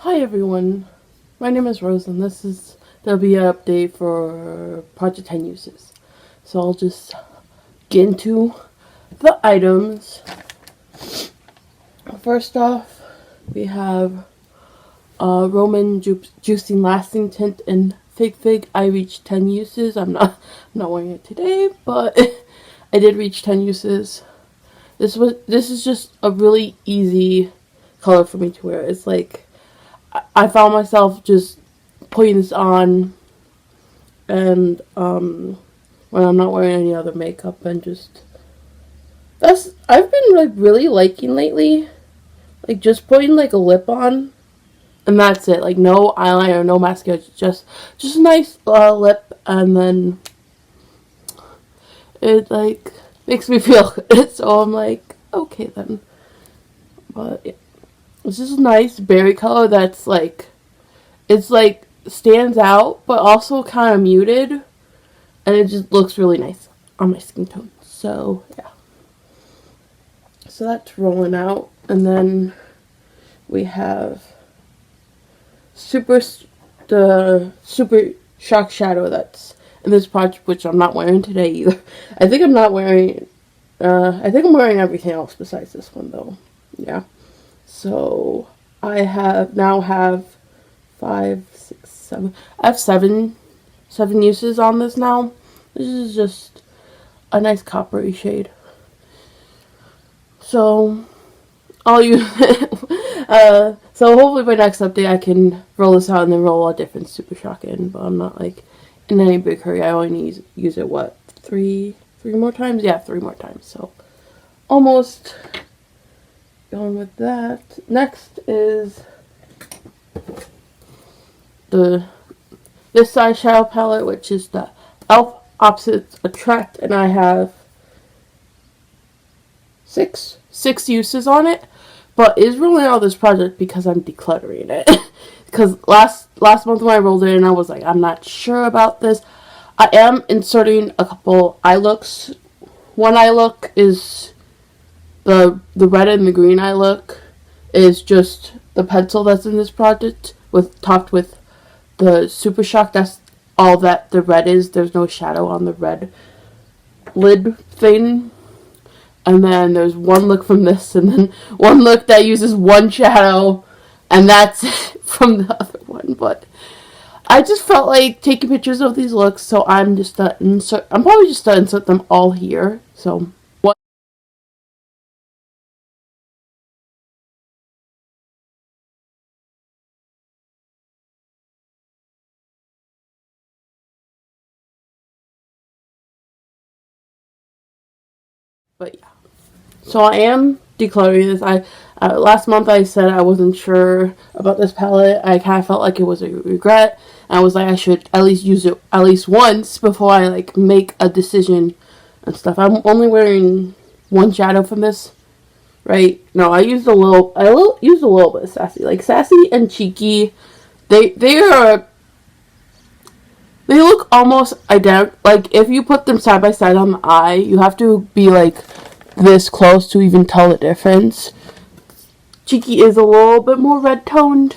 Hi everyone, my name is Rose and there'll be an update for Project 10 uses. So I'll just get into the items. First off, we have Roman Juicing Lasting Tint in figfig. I reached 10 uses. I'm not wearing it today, but I did reach 10 uses. This is just a really easy color for me to wear. It's like I found myself just putting this on and when I'm not wearing any other makeup, and just I've been like really liking lately, like just putting like a lip on and that's it, like no eyeliner, no mascara, just a nice lip, and then it like makes me feel good. So I'm like, okay then. But yeah. It's just a nice berry color that's like, it's like stands out but also kind of muted, and it just looks really nice on my skin tone. So yeah, so that's rolling out. And then we have the super shock shadow that's in this project, which I'm not wearing today either. I think I'm wearing everything else besides this one though. Yeah. So I now have 5, 6, 7. I have seven uses on this now. This is just a nice coppery shade. So I'll use it. So hopefully by next update I can roll this out and then roll a different super shock in. But I'm not like in any big hurry. I only need to use it three more times. Yeah, 3 more times. So almost. Going with that. Next is this eyeshadow palette, which is the e.l.f. Opposites Attract, and I have six uses on it. But it's rolling out this project because I'm decluttering it. Because last month when I rolled it in, I was like, I'm not sure about this. I am inserting a couple eye looks. One eye look is the red and the green eye look is just the pencil that's in this project topped with the Super Shock. That's all that the red is. There's no shadow on the red lid thing. And then there's one look from this, and then one look that uses one shadow, and that's it from the other one. But I just felt like taking pictures of these looks, so I'm probably just gonna insert them all here. So but yeah. So I am decluttering this. Last month I said I wasn't sure about this palette. I kind of felt like it was a regret. And I was like, I should at least use it at least once before I like make a decision and stuff. I'm only wearing one shadow from this, right? No, I used a little bit of Sassy. Like Sassy and Cheeky, they look almost identical. Like if you put them side by side on the eye, you have to be like this close to even tell the difference. Cheeky is a little bit more red toned,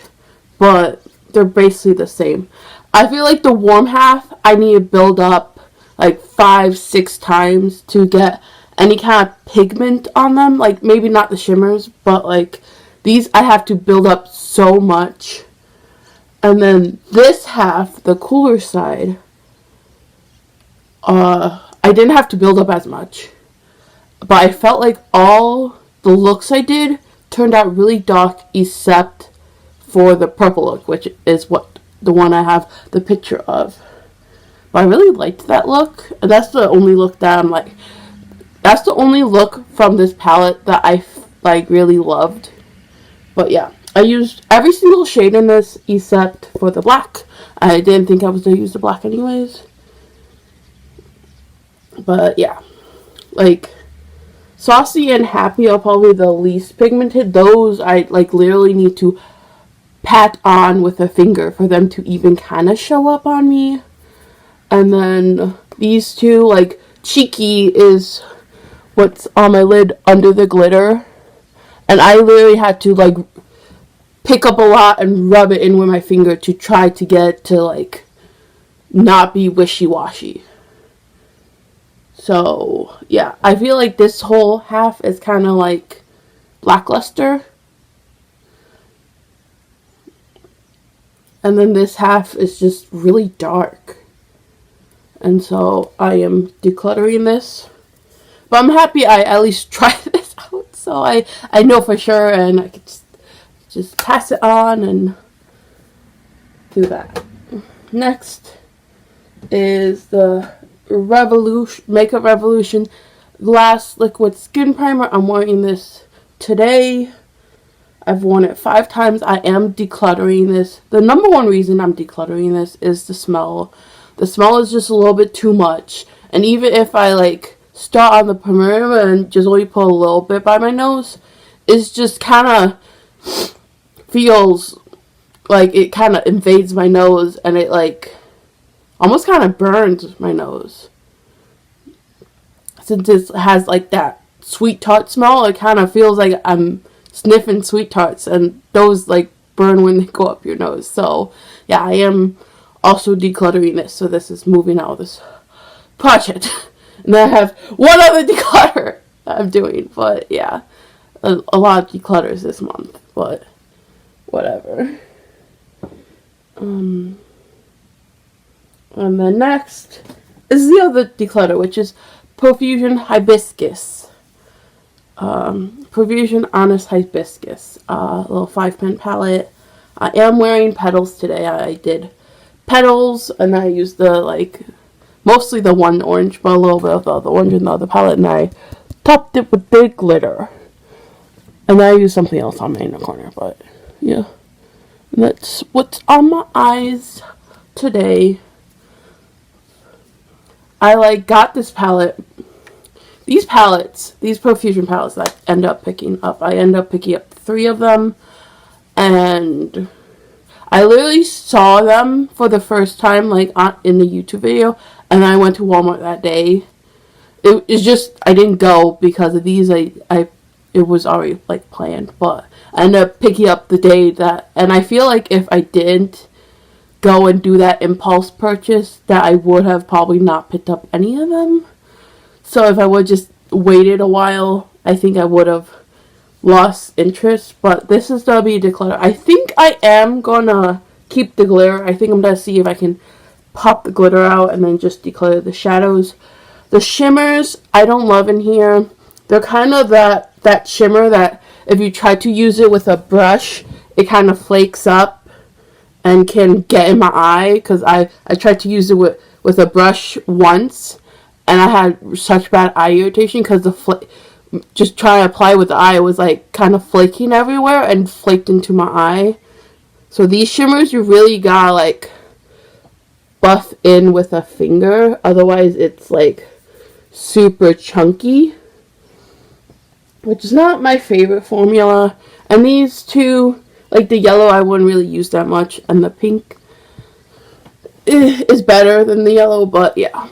but they're basically the same. I feel like the warm half I need to build up like 5-6 times to get any kind of pigment on them. Like maybe not the shimmers, but like these I have to build up so much. And then this half, the cooler side, I didn't have to build up as much. But I felt like all the looks I did turned out really dark except for the purple look, which is the one I have the picture of. But I really liked that look. And that's the only look that that's the only look from this palette that I like really loved. But yeah, I used every single shade in this except for the black. I didn't think I was going to use the black anyways. But yeah, like Saucy and Happy are probably the least pigmented. Those I like literally need to pat on with a finger for them to even kind of show up on me. And then these two, like Cheeky is what's on my lid under the glitter. And I literally had to like pick up a lot and rub it in with my finger to try to get it to like not be wishy-washy. So yeah, I feel like this whole half is kind of like lackluster, and then this half is just really dark, and so I am decluttering this, but I'm happy I at least tried this out, so I know for sure, and I could just pass it on and do that. Next is the Makeup Revolution Glass Liquid Skin Primer. I'm wearing this today. I've worn it 5 times. I am decluttering this. The number one reason I'm decluttering this is the smell. The smell is just a little bit too much. And even if I like start on the perimeter and just only put a little bit by my nose, it's just kind of feels like it kind of invades my nose, and it like almost kind of burns my nose. Since it has like that sweet tart smell, it kind of feels like I'm sniffing sweet tarts, and those like burn when they go up your nose. So yeah, I am also decluttering this, so this is moving out of this project. And then I have one other declutter I'm doing, but yeah, a lot of declutters this month, but whatever. And then next is the other declutter, which is Profusion Hibiscus. Profusion Honest Hibiscus. Little 5-pen palette. I am wearing petals today. I did petals, and I used the, like, mostly the one orange, but a little bit of the other orange in the other palette, and I topped it with big glitter. And I used something else on my inner corner, but yeah. And that's what's on my eyes today. I like got this palette. These palettes, these Profusion palettes that I end up picking up. I end up picking up 3 of them. And I literally saw them for the first time like in the YouTube video. And I went to Walmart that day. It's just, I didn't go because of these. It was already like planned. But I ended up picking up the day that, and I feel like if I didn't go and do that impulse purchase, that I would have probably not picked up any of them. So if I would just waited a while, I think I would have lost interest. But this is gonna be declutter. I think I am gonna keep the glitter. I think I'm gonna see if I can pop the glitter out and then just declutter the shadows. The shimmers I don't love in here. They're kind of that shimmer that if you try to use it with a brush, it kind of flakes up and can get in my eye, because I tried to use it with a brush once, and I had such bad eye irritation because just trying to apply with the eye, it was like kind of flaking everywhere and flaked into my eye. So these shimmers, you really gotta like buff in with a finger, otherwise it's like super chunky, which is not my favorite formula. And these two, like the yellow I wouldn't really use that much, and the pink is better than the yellow, but yeah.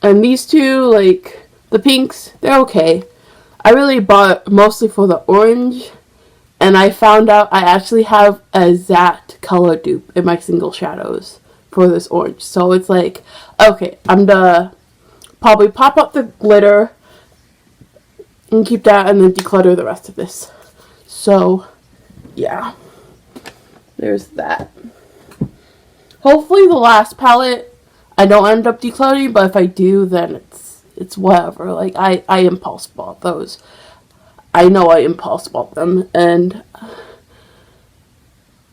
And these two, like the pinks, they're okay. I really bought mostly for the orange, and I found out I actually have a Zat color dupe in my single shadows for this orange. So it's like, okay, I'm gonna probably pop up the glitter and keep that, and then declutter the rest of this. So yeah, there's that. Hopefully the last palette I don't end up decluttering, but if I do, then it's whatever. Like I impulse bought those. I know I impulse bought them, and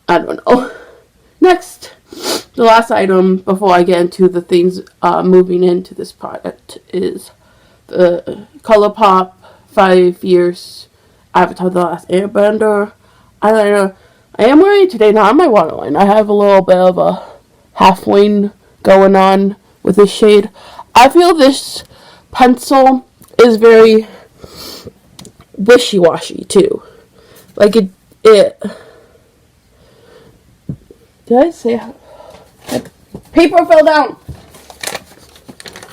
I don't know. Next, the last item before I get into the things moving into this product is the ColourPop 5 Years Avatar The Last Airbender eyeliner. I am wearing it today, not on my waterline. I have a little bit of a half wing going on with this shade. I feel this pencil is very wishy-washy too. Like it did I say paper fell down?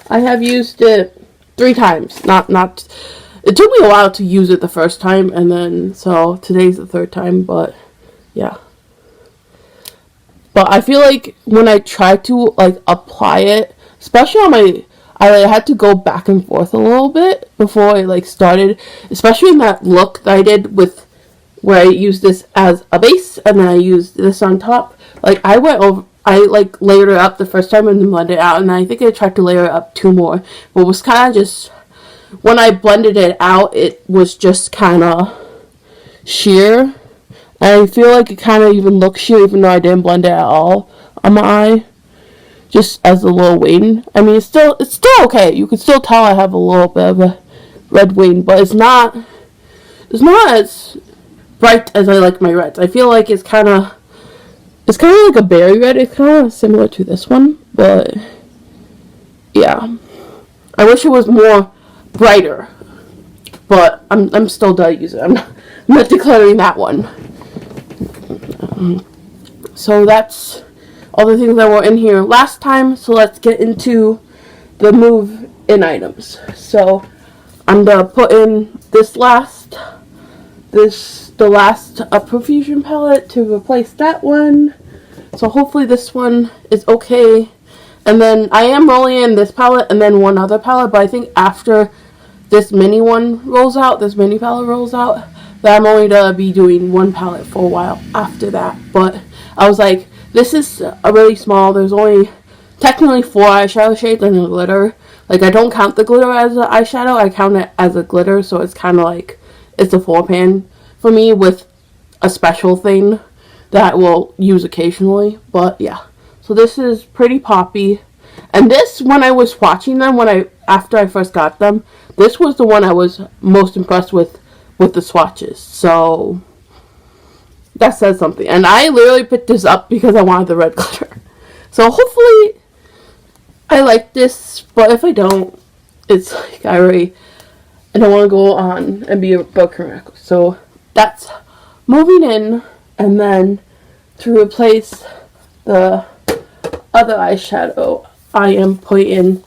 I have used it 3 times. Not it took me a while to use it the first time, and then so today's the 3rd time, but yeah. But I feel like when I try to like apply it, especially on my, I like, had to go back and forth a little bit before I like started, especially in that look that I did with where I used this as a base and then I used this on top. Like I went over, I like layered it up the first time and then blended it out, and I think I tried to layer it up 2 more, but it was kind of just, when I blended it out, it was just kind of sheer. And I feel like it kind of even looks sheer even though I didn't blend it at all on my eye. Just as a little wing. I mean, it's still okay. You can still tell I have a little bit of a red wing, but it's not as bright as I like my reds. I feel like it's kind of like a berry red. It's kind of similar to this one, but yeah. I wish it was more brighter, but I'm still done using it. I'm not declaring that one. So that's all the things that were in here last time. So let's get into the move in items. So I'm gonna put in the last profusion palette to replace that one. So hopefully this one is okay. And then I am rolling in this palette and then one other palette, but I think after this mini palette rolls out, that I'm only going to be doing one palette for a while after that. But I was like, this is a really small, there's only technically 4 eyeshadow shades and a glitter. Like, I don't count the glitter as an eyeshadow, I count it as a glitter, so it's kind of like, it's a 4-pan for me with a special thing that I will use occasionally. But yeah, so this is Pretty Poppy. And this, when I was watching them, after I first got them, this was the one I was most impressed with the swatches. So that says something. And I literally picked this up because I wanted the red glitter. So hopefully I like this, but if I don't, it's like I don't want to go on and be a broken record. So that's moving in. And then to replace the other eyeshadow, I am putting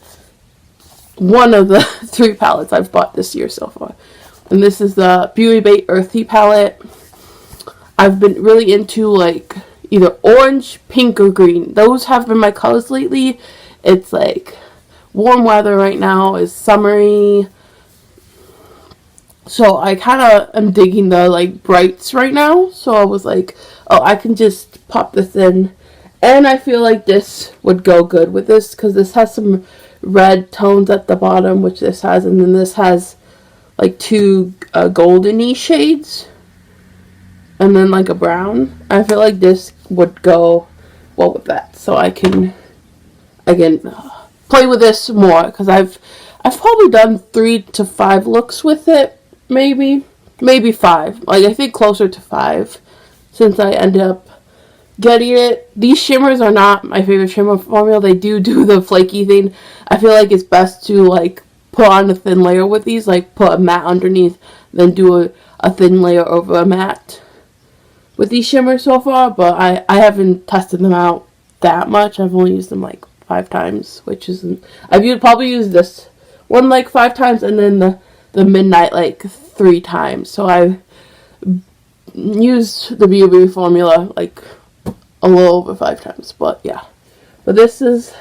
one of the 3 palettes I've bought this year so far. And this is the Beauty Bay Earthy palette. I've been really into like either orange, pink, or green. Those have been my colors lately. It's like warm weather right now. It's summery. So I kind of am digging the like brights right now. So I was like, oh, I can just pop this in. And I feel like this would go good with this because this has some red tones at the bottom, which this has. And then this has like 2 goldeny shades. And then like a brown. I feel like this would go well with that. So I can play with this more because I've probably done 3 to 5 looks with it. Maybe 5. Like I think closer to 5 since I ended up getting it. These shimmers are not my favorite shimmer formula. They do the flaky thing. I feel like it's best to like put on a thin layer with these, like put a matte underneath, then do a thin layer over a matte with these shimmers so far. But I haven't tested them out that much. I've only used them like 5 times, which isn't. I've probably used this one like 5 times, and then the Midnight like 3 times. So I've used the Beauty formula like a little over 5 times. But yeah, but this is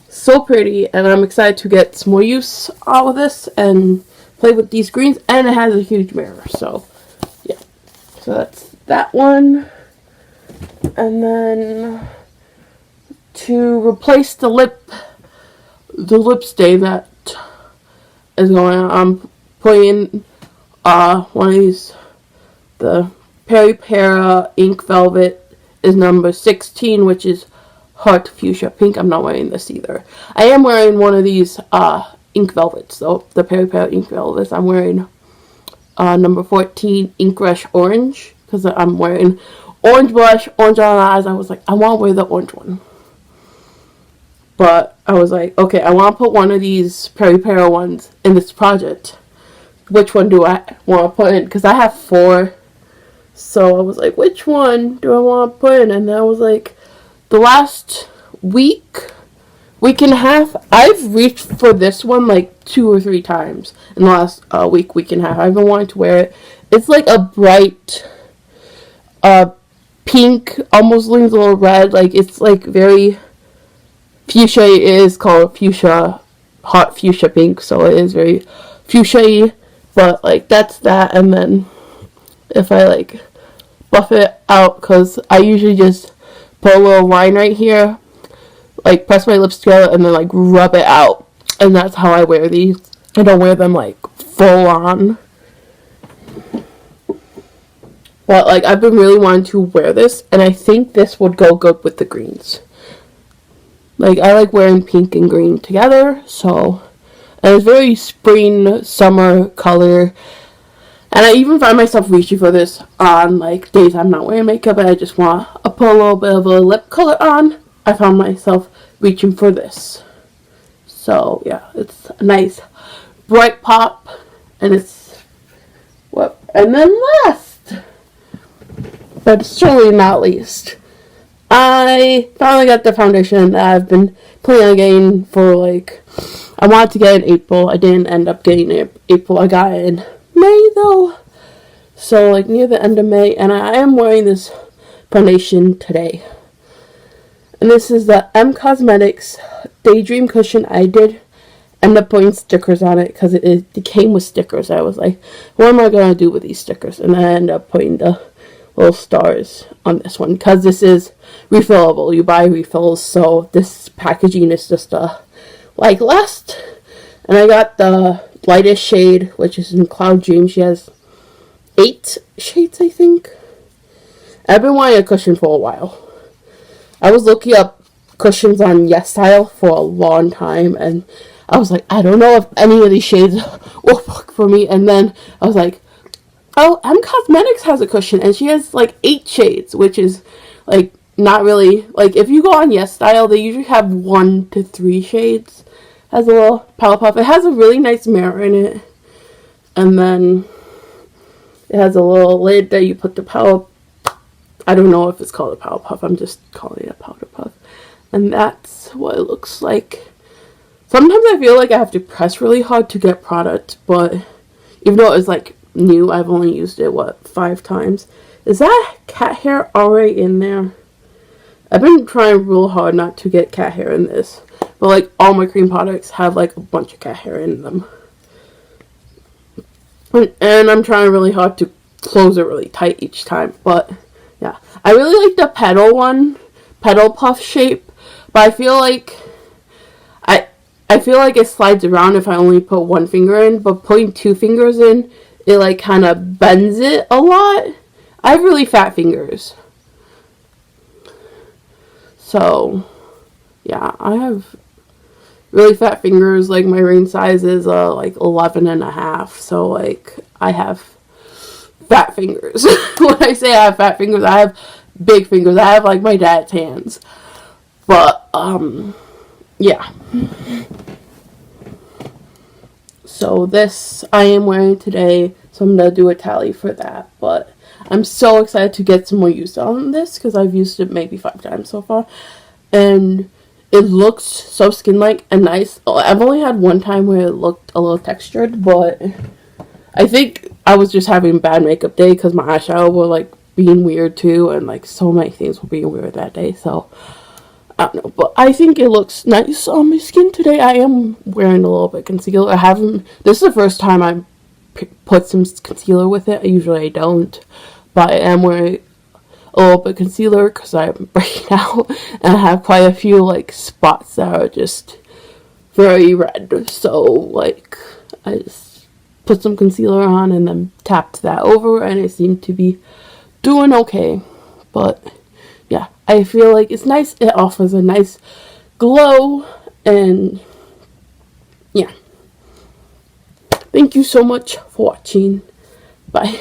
so pretty, and I'm excited to get some more use out of this and play with these greens. And it has a huge mirror, so yeah. So that's that one. And then to replace the lip stain that is going on, I'm putting one of these, the Peripera Ink Velvet is number 16, which is Heart Fuchsia Pink. I'm not wearing this either. I am wearing one of these ink velvets, though, the Peripera Ink Velvets. I'm wearing number 14 Inkrush Orange, because I'm wearing orange blush, orange eyes. I was like, I want to wear the orange one. But I was like, okay, I want to put one of these Peripera ones in this project. Which one do I want to put in? Because I have 4. So I was like, which one do I want to put in? And I was like, the last week and a half, I've reached for this one like 2 or 3 times in the last week and a half. I've been wanting to wear it. It's like a bright pink, almost leans a little red. Like, it's like very fuchsia. It is called fuchsia, hot fuchsia pink, so it is very fuchsia-y. But like, that's that. And then if I like buff it out, because I usually just put a little line right here, like press my lips together and then like rub it out, and that's how I wear these. I don't wear them like full on, but like I've been really wanting to wear this, and I think this would go good with the greens. Like, I like wearing pink and green together, so, and it's very spring, summer color. And I even find myself reaching for this on, like, days I'm not wearing makeup and I just want to put a little bit of a lip color on. I found myself reaching for this. So, yeah, it's a nice bright pop. And it's, what, and then last, but certainly not least, I finally got the foundation that I've been planning on getting for, like, I wanted to get in April. I didn't end up getting it in April. I got it in May, though. So, like, near the end of May. And I am wearing this foundation today. And this is the M Cosmetics Daydream Cushion. I did end up putting stickers on it because it came with stickers. I was like, what am I going to do with these stickers? And I ended up putting the little stars on this one because this is refillable. You buy refills, so this packaging is just like last. And I got the lightest shade, which is in Cloud Dream. She has 8 shades, I think. I've been wanting a cushion for a while. I was looking up cushions on YesStyle for a long time, and I was like, I don't know if any of these shades will work for me. And then I was like, oh, M Cosmetics has a cushion, and she has like 8 shades, which is like not really, like, if you go on YesStyle, they usually have 1 to 3 shades. Has a little powder puff. It has a really nice mirror in it, and then it has a little lid that you put the powder. I don't know if it's called a powder puff. I'm just calling it a powder puff, and that's what it looks like. Sometimes I feel like I have to press really hard to get product, but even though it's like new, I've only used it 5 times. Is that cat hair already in there? I've been trying real hard not to get cat hair in this, but like all my cream products have like a bunch of cat hair in them, and I'm trying really hard to close it really tight each time. But yeah, I really like the petal puff shape, but I feel like I feel like it slides around if I only put 1 finger in, but putting 2 fingers in, it like kind of bends it a lot. I have really fat fingers, so yeah, I have really fat fingers. Like, my ring size is like 11.5, so like I have fat fingers. When I say I have fat fingers, I have big fingers. I have like my dad's hands. But yeah. So this I am wearing today, so I'm going to do a tally for that. But I'm so excited to get some more use on this because I've used it maybe 5 times so far. And it looks so skin-like and nice. I've only had 1 time where it looked a little textured, but I think I was just having a bad makeup day because my eyeshadow were like being weird too, and like so many things were being weird that day. So I don't know, but I think it looks nice on my skin today. I am wearing a little bit of concealer. I haven't, this is the first time I put some concealer with it. Usually I don't, but I am wearing a little bit of concealer because I'm breaking out, and I have quite a few like spots that are just very red. So like I just put some concealer on and then tapped that over, and it seemed to be doing okay. But yeah, I feel like it's nice. It offers a nice glow, and yeah. Thank you so much for watching. Bye.